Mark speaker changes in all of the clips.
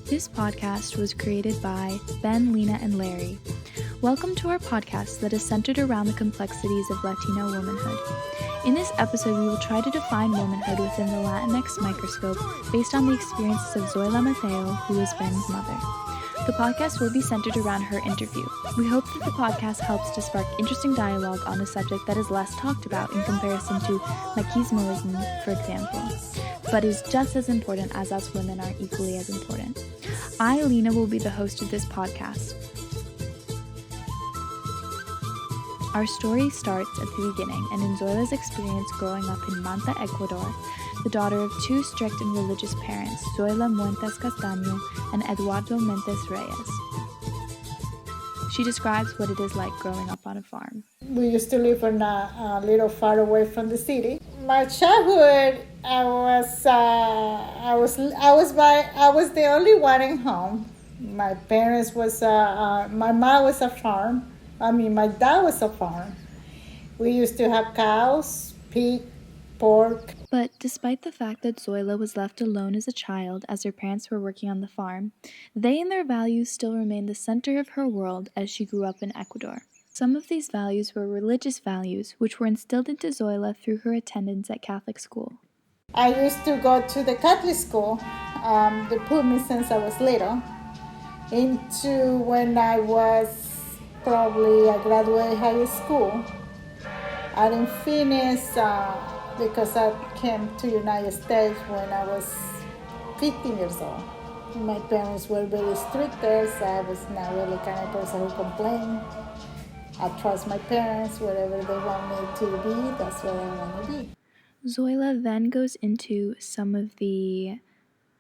Speaker 1: This podcast was created by Ben, Lena, and Larry. Welcome to our podcast that is centered around the complexities of Latino womanhood. In this episode, we will try to define womanhood within the Latinx microscope based on the experiences of Zoila Mateo, who is Ben's mother. The podcast will be centered around her interview. We hope that the podcast helps to spark interesting dialogue on a subject that is less talked about in comparison to machismoism, for example, but is just as important as us women are equally as important. I, Lena, will be the host of this podcast. Our story starts at the beginning and in Zoila's experience growing up in Manta, Ecuador, the daughter of two strict and religious parents, Zoila Muentes Castaño and Eduardo Mentes Reyes. She describes what it is like growing up on a farm.
Speaker 2: We used to live in a little far away from the city. My childhood, I was the only one in home. My parents was my mom was a farm. My dad was a farm. We used to have cows, pig, pork.
Speaker 1: But despite the fact that Zoila was left alone as a child as her parents were working on the farm, they and their values still remained the center of her world as she grew up in Ecuador. Some of these values were religious values, which were instilled into Zoila through her attendance at Catholic school.
Speaker 2: I used to go to the Catholic school. They put me since I was little. Into when I was I graduated high school. I didn't finish because I came to the United States when I was 15 years old. My parents were very strict there, so I was not really kind of person who complained. I trust my parents. Whatever they want me to be, that's what I want to be.
Speaker 1: Zoila then goes into some of the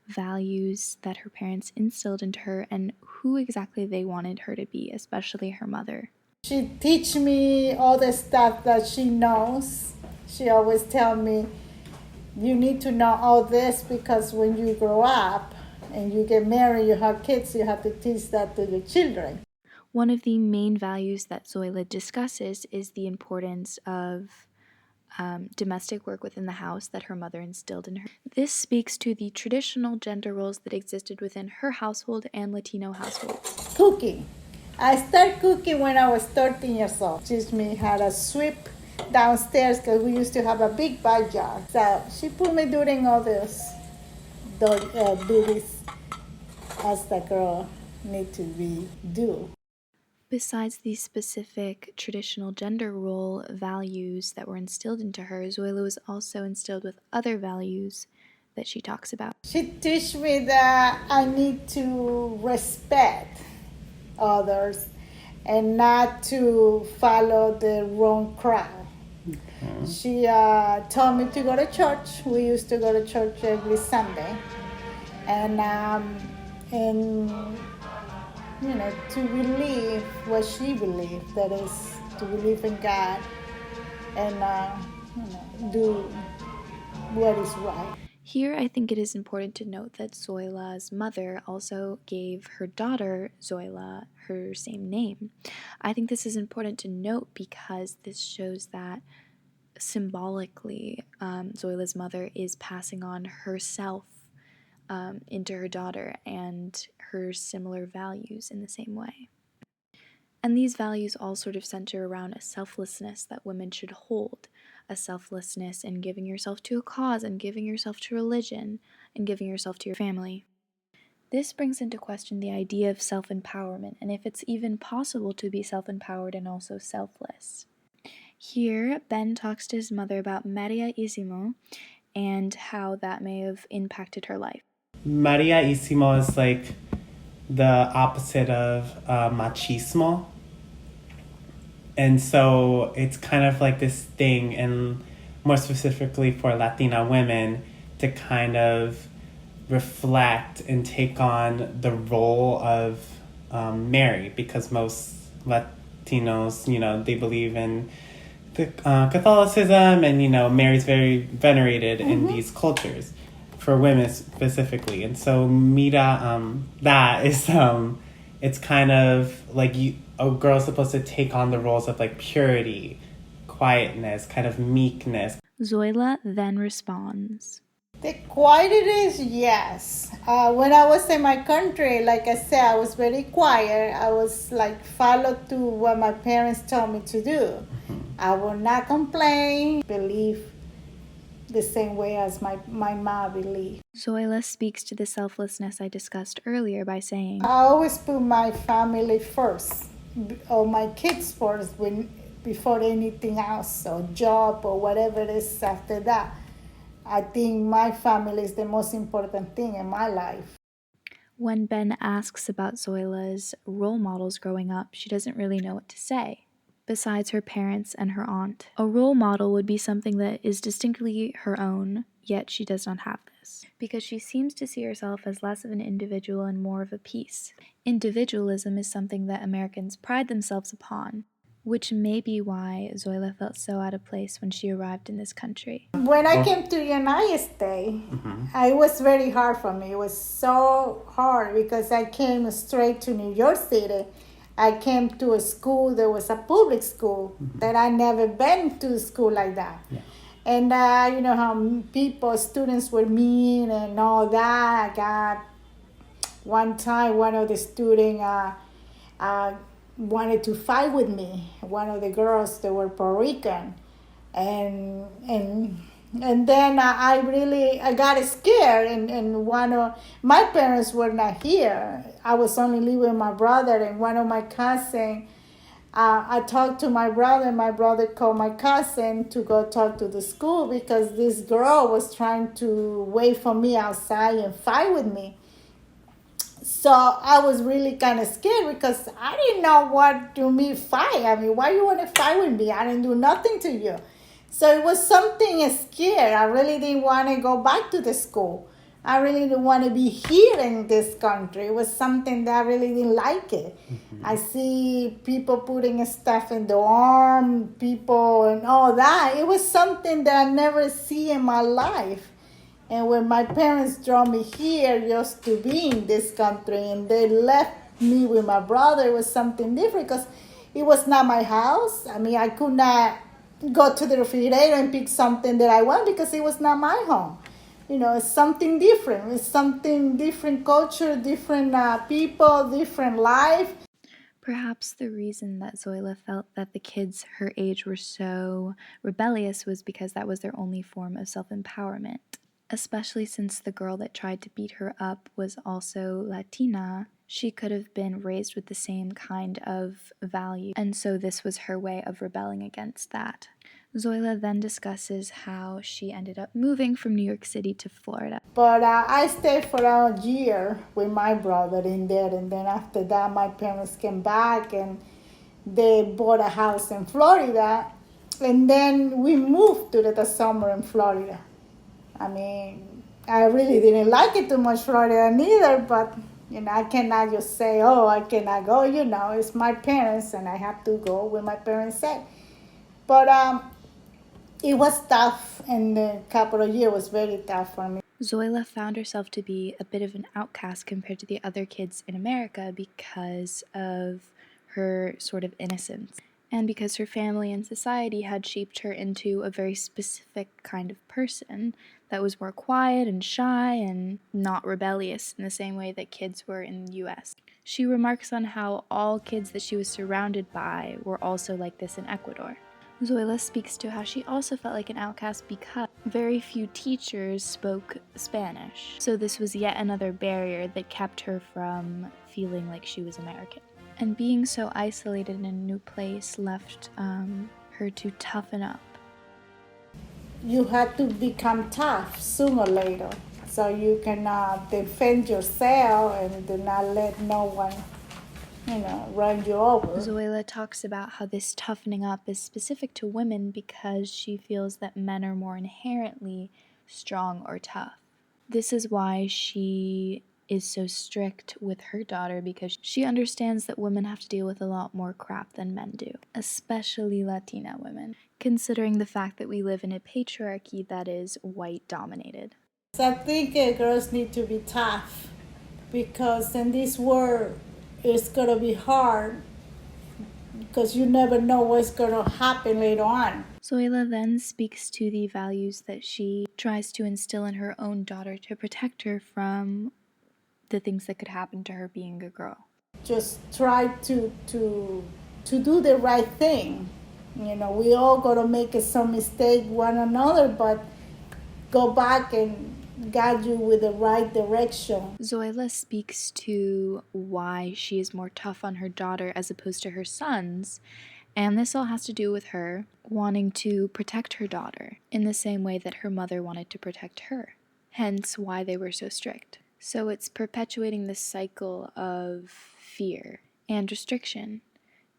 Speaker 1: values that her parents instilled into her and who exactly they wanted her to be, especially her mother.
Speaker 2: She teach me all the stuff that she knows. She always tell me, you need to know all this because when you grow up and you get married, you have kids, you have to teach that to your children.
Speaker 1: One of the main values that Zoila discusses is the importance of domestic work within the house that her mother instilled in her. This speaks to the traditional gender roles that existed within her household and Latino households.
Speaker 2: Cooking. I started cooking when I was 13 years old. She taught me how to sweep downstairs because we used to have a big backyard. So she put me doing all this duties as the girl need to do.
Speaker 1: Besides these specific traditional gender role values that were instilled into her, Zoila was also instilled with other values that she talks about.
Speaker 2: She teach me that I need to respect others and not to follow the wrong crowd. Okay. She told me to go to church. We used to go to church every Sunday. And to believe what she believed, that is to believe in God and do what is right.
Speaker 1: Here, I think it is important to note that Zoila's mother also gave her daughter, Zoila, her same name. I think this is important to note because this shows that symbolically, Zoila's mother is passing on herself into her daughter and her similar values in the same way. And these values all sort of center around a selflessness that women should hold, a selflessness in giving yourself to a cause and giving yourself to religion and giving yourself to your family. This brings into question the idea of self-empowerment and if it's even possible to be self-empowered and also selfless. Here, Ben talks to his mother about Maria Isimo and how that may have impacted her life.
Speaker 3: Maria Isimo is like the opposite of machismo. And so it's kind of like this thing, and more specifically for Latina women, to kind of reflect and take on the role of Mary, because most Latinos, they believe in the Catholicism, and, Mary's very venerated in these cultures. For women specifically. And so that is it's kind of like a girl's supposed to take on the roles of like purity, quietness, kind of meekness.
Speaker 1: Zoila then responds.
Speaker 2: The qualities, yes. When I was in my country, like I said, I was very quiet. I was like followed to what my parents told me to do. I will not complain, believe the same way as my mom believed.
Speaker 1: Zoila speaks to the selflessness I discussed earlier by saying,
Speaker 2: I always put my family first, or my kids first, before anything else, or job, or whatever it is after that. I think my family is the most important thing in my life.
Speaker 1: when Ben asks about Zoila's role models growing up, she doesn't really know what to say, besides her parents and her aunt. A role model would be something that is distinctly her own, yet she does not have this, because she seems to see herself as less of an individual and more of a piece. Individualism is something that Americans pride themselves upon, which may be why Zoila felt so out of place when she arrived in this country.
Speaker 2: When I came to the United States, it was very hard for me. It was so hard because I came straight to New York City. I came to a school that was a public school that I never been to school like that.
Speaker 3: Yeah.
Speaker 2: And you know how students were mean and all that. I got one time one of the students wanted to fight with me. One of the girls that were Puerto Rican, and then I got scared, and one of my parents were not here. I was only living with my brother and one of my cousins. I talked to my brother. My brother called my cousin to go talk to the school because this girl was trying to wait for me outside and fight with me. So I was really kind of scared because I didn't know what to me fight. I mean, why you want to fight with me? I didn't do nothing to you. So it was something scared. I really didn't want to go back to the school. I really didn't want to be here in this country. It was something that I really didn't like it. I see people putting stuff in the arm, people and all that. It was something that I never see in my life. And when my parents drove me here just to be in this country and they left me with my brother, it was something different because it was not my house. I mean, I could not go to the refrigerator and pick something that I want because it was not my home. You know, it's something different. It's something different culture, different people, different life.
Speaker 1: Perhaps the reason that Zoila felt that the kids her age were so rebellious was because that was their only form of self-empowerment. Especially since the girl that tried to beat her up was also Latina, she could have been raised with the same kind of value, and so this was her way of rebelling against that. Zoila then discusses how she ended up moving from New York City to Florida.
Speaker 2: But I stayed for a year with my brother in there, and then after that, my parents came back and they bought a house in Florida, and then we moved to the summer in Florida. I mean, I really didn't like it too much, Florida neither, but you know, I cannot just say, oh, I cannot go. You know, it's my parents, and I have to go when my parents say. But it was tough, and the couple of years was very tough for me.
Speaker 1: Zoila found herself to be a bit of an outcast compared to the other kids in America because of her sort of innocence, and because her family and society had shaped her into a very specific kind of person that was more quiet and shy and not rebellious in the same way that kids were in the US. She remarks on how all kids that she was surrounded by were also like this in Ecuador. Zoila speaks to how she also felt like an outcast because very few teachers spoke Spanish, so this was yet another barrier that kept her from feeling like she was American. And being so isolated in a new place left her to toughen up.
Speaker 2: You have to become tough sooner or later, so you can defend yourself and do not let no one, you know, run you over.
Speaker 1: Zoila talks about how this toughening up is specific to women because she feels that men are more inherently strong or tough. This is why she is so strict with her daughter, because she understands that women have to deal with a lot more crap than men do, especially Latina women, considering the fact that we live in a patriarchy that is white dominated.
Speaker 2: So I think girls need to be tough because in this world it's gonna be hard because you never know what's gonna happen later on.
Speaker 1: Zoila then speaks to the values that she tries to instill in her own daughter to protect her from the things that could happen to her being a girl.
Speaker 2: Just try to do the right thing. You know, we all gotta make some mistake one another, but go back and guide you with the right direction.
Speaker 1: Zoila speaks to why she is more tough on her daughter as opposed to her sons, and this all has to do with her wanting to protect her daughter in the same way that her mother wanted to protect her, hence why they were so strict. So it's perpetuating this cycle of fear and restriction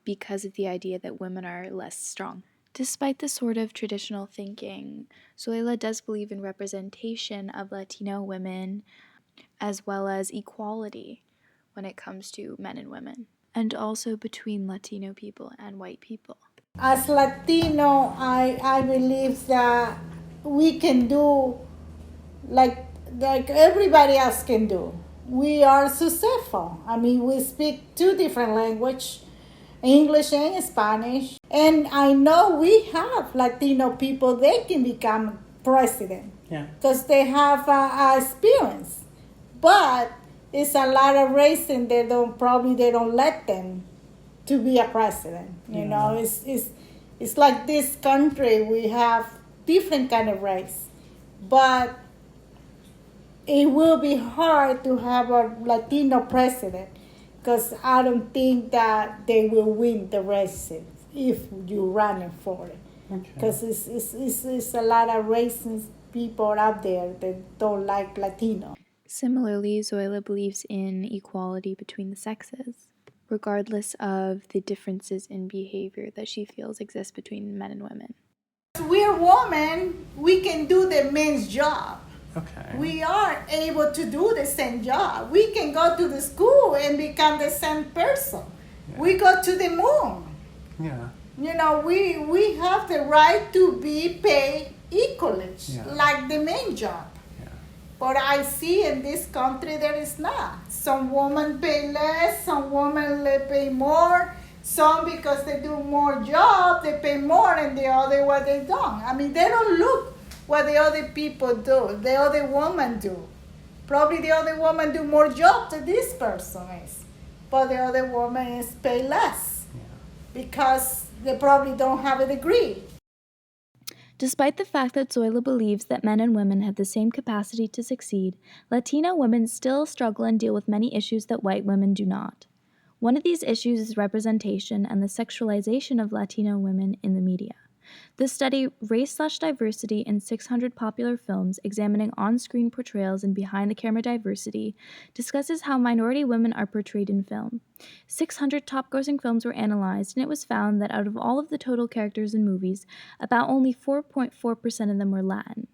Speaker 1: because of the idea that women are less strong. Despite the sort of traditional thinking, Zoila does believe in representation of Latino women as well as equality when it comes to men and women, and also between Latino people and white people.
Speaker 2: As Latino, I believe that we can do like like everybody else can do. We are successful. I mean, we speak two different languages, English and Spanish. And I know we have Latino people, they can become president.
Speaker 3: Yeah.
Speaker 2: Because they have experience. But it's a lot of reason they don't let them to be a president. You know, it's like this country, we have different kind of race. But it will be hard to have a Latino president because I don't think that they will win the race if you run for it. Because it's a lot of racist people out there that don't like Latino.
Speaker 1: Similarly, Zoila believes in equality between the sexes, regardless of the differences in behavior that she feels exist between men and women.
Speaker 2: We're women, we can do the men's job.
Speaker 3: Okay.
Speaker 2: We are able to do the same job. We can go to the school and become the same person.
Speaker 3: Yeah.
Speaker 2: We go to the moon.
Speaker 3: Yeah.
Speaker 2: You know, we have the right to be paid equally, like the main job.
Speaker 3: Yeah.
Speaker 2: But I see in this country there is not. Some women pay less, some women pay more. Some because they do more job, they pay more, and the other what they don't. I mean, they don't look what the other people do, the other woman do. Probably the other woman do more job than this person is, but the other woman is pay less because they probably don't have a degree.
Speaker 1: Despite the fact that Zoila believes that men and women have the same capacity to succeed, Latino women still struggle and deal with many issues that white women do not. One of these issues is representation and the sexualization of Latino women in the media. The study, Race/Diversity in 600 Popular Films Examining On-Screen Portrayals and Behind-the-Camera Diversity, discusses how minority women are portrayed in film. 600 top-grossing films were analyzed, and it was found that out of all of the total characters in movies, about only 4.4% of them were Latin.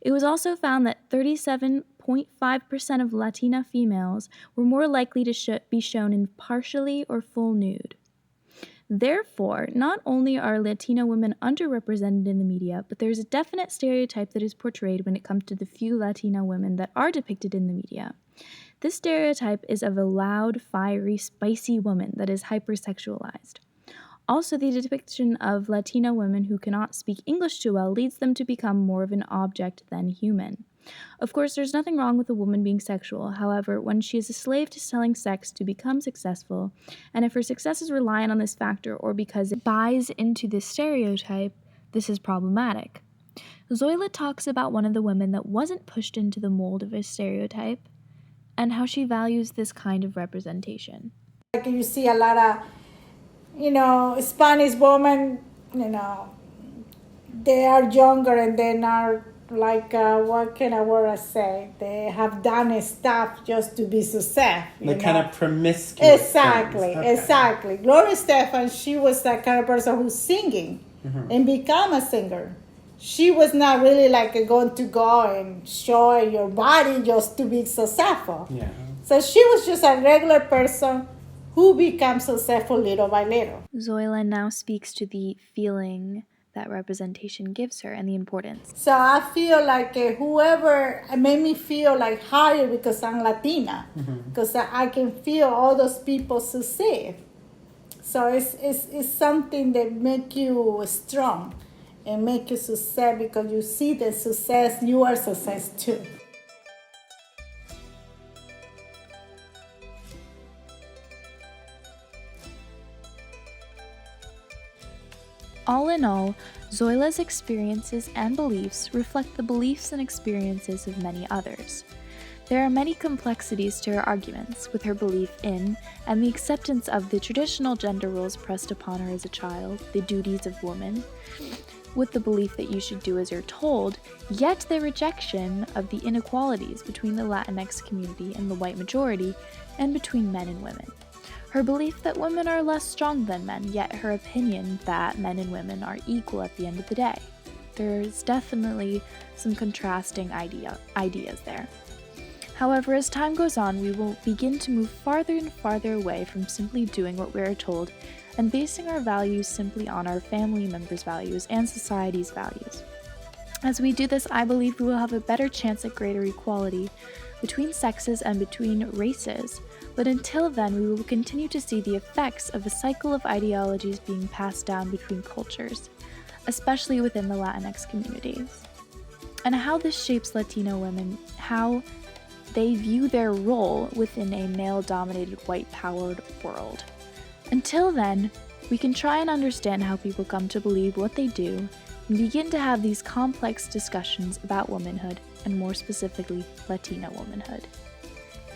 Speaker 1: It was also found that 37.5% of Latina females were more likely to be shown in partially or full nude. Therefore, not only are Latino women underrepresented in the media, but there's a definite stereotype that is portrayed when it comes to the few Latina women that are depicted in the media. This stereotype is of a loud, fiery, spicy woman that is hypersexualized. Also, the depiction of Latino women who cannot speak English too well leads them to become more of an object than human. Of course, there's nothing wrong with a woman being sexual. However, when she is a slave to selling sex to become successful, and if her success is reliant on this factor or because it buys into this stereotype, this is problematic. Zoila talks about one of the women that wasn't pushed into the mold of a stereotype and how she values this kind of representation.
Speaker 2: Like you see a lot of, Spanish women, they are younger and they are like, what can I say? They have done stuff just to be successful.
Speaker 3: Like kind of promiscuous.
Speaker 2: Exactly. Gloria Stefan, she was that kind of person who's singing and become a singer. She was not really like going to go and show your body just to be successful.
Speaker 3: Yeah.
Speaker 2: So she was just a regular person who becomes successful little by little.
Speaker 1: Zoila now speaks to the feeling that representation gives her and the importance.
Speaker 2: So I feel like whoever made me feel like higher because I'm Latina, because I can feel all those people succeed. So it's something that make you strong and make you success because you see the success, you are success too.
Speaker 1: All in all, Zoila's experiences and beliefs reflect the beliefs and experiences of many others. There are many complexities to her arguments, with her belief in and the acceptance of the traditional gender roles pressed upon her as a child, the duties of woman, with the belief that you should do as you're told, yet the rejection of the inequalities between the Latinx community and the white majority, and between men and women. Her belief that women are less strong than men, yet her opinion that men and women are equal at the end of the day. There's definitely some contrasting ideas there. However, as time goes on, we will begin to move farther and farther away from simply doing what we are told and basing our values simply on our family members' values and society's values. As we do this, I believe we will have a better chance at greater equality between sexes and between races, but until then, we will continue to see the effects of a cycle of ideologies being passed down between cultures, especially within the Latinx communities, and how this shapes Latino women, how they view their role within a male-dominated, white-powered world. Until then, we can try and understand how people come to believe what they do and begin to have these complex discussions about womanhood, and more specifically, Latino womanhood.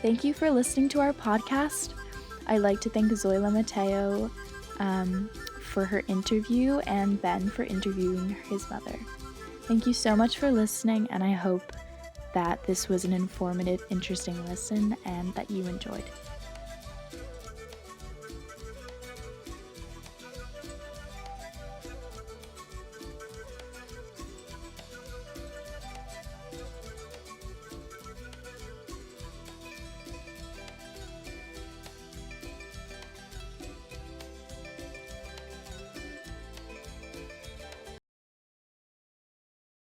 Speaker 1: Thank you for listening to our podcast. I'd like to thank Zoila Mateo for her interview and Ben for interviewing his mother. Thank you so much for listening, and I hope that this was an informative, interesting listen and that you enjoyed.